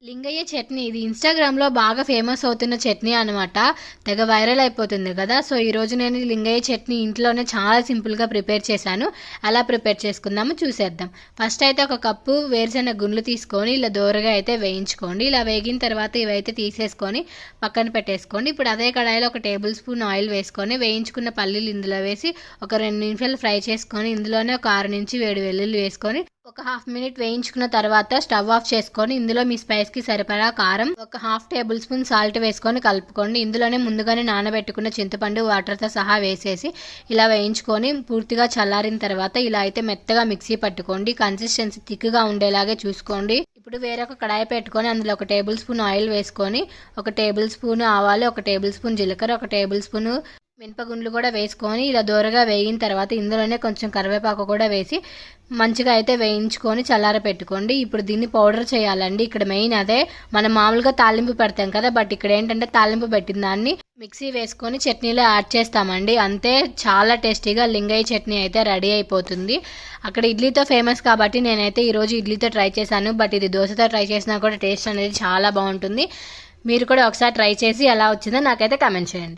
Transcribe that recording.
లింగయ్య చట్నీ ఇది ఇన్‌స్టాగ్రామ్‌లో బాగా ఫేమస్ అవుతున్న చట్నీ అనమాట. తెగ వైరల్ అయిపోతుంది కదా! సో, ఈరోజు నేను ఈ లింగయ్య చట్నీ ఇంట్లోనే చాలా సింపుల్‌గా ప్రిపేర్ చేశాను. ఎలా ప్రిపేర్ చేసుకుందామో చూసేద్దాం. ఫస్ట్ అయితే ఒక కప్పు వేరుశెనగ గుండ్లు తీసుకొని ఇలా దోరగా అయితే వేయించుకోండి. ఇలా వేగిన తర్వాత ఇవైతే తీసేసుకొని పక్కన పెట్టేసుకోండి. ఇప్పుడు అదే కడాయిలో ఒక టేబుల్ స్పూన్ ఆయిల్ వేసుకొని వేయించుకున్న పల్లీలు ఇందులో వేసి ఒక 2 నిమిషాలు ఫ్రై చేసుకొని ఇందులోనే ఒక 6-7 వెల్లుల్లి వేసుకొని ఒక హాఫ్ మినిట్ వేయించుకున్న తర్వాత స్టవ్ ఆఫ్ చేసుకొని ఇందులో మీ స్పైస్కి సరిపడా కారం, ఒక హాఫ్ టేబుల్ స్పూన్ సాల్ట్ వేసుకొని కలుపుకోండి. ఇందులోనే ముందుగానే నానబెట్టుకున్న చింతపండు వాటర్తో సహా వేసేసి ఇలా వేయించుకొని పూర్తిగా చల్లారిన తర్వాత ఇలా అయితే మెత్తగా మిక్సీ పట్టుకోండి. కన్సిస్టెన్సీ థిక్గా ఉండేలాగే చూసుకోండి. ఇప్పుడు వేరొక కడాయి పెట్టుకొని అందులో ఒక టేబుల్ స్పూన్ ఆయిల్ వేసుకొని ఒక టేబుల్ స్పూన్ ఆవాలు, ఒక టేబుల్ స్పూన్ జీలకర్ర, ఒక టేబుల్ స్పూన్ మినపగుండ్లు కూడా వేసుకొని ఇలా దోరగా వేగిన తర్వాత ఇందులోనే కొంచెం కరివేపాకు కూడా వేసి మంచిగా అయితే వేయించుకొని చల్లార పెట్టుకోండి. ఇప్పుడు దీన్ని పౌడర్ చేయాలండి. ఇక్కడ మెయిన్ అదే. మనం మామూలుగా తాలింపు పెడతాం కదా, బట్ ఇక్కడ ఏంటంటే తాలింపు పెట్టిన దాన్ని మిక్సీ వేసుకొని చట్నీలో యాడ్ చేస్తామండి. అంతే, చాలా టేస్టీగా లింగయ్య చట్నీ అయితే రెడీ అయిపోతుంది. అక్కడ ఇడ్లీతో ఫేమస్ కాబట్టి నేనైతే ఈరోజు ఇడ్లీతో ట్రై చేశాను, బట్ ఇది దోశతో ట్రై చేసినా కూడా టేస్ట్ అనేది చాలా బాగుంటుంది. మీరు కూడా ఒకసారి ట్రై చేసి ఎలా వచ్చిందో నాకైతే కామెంట్ చేయండి.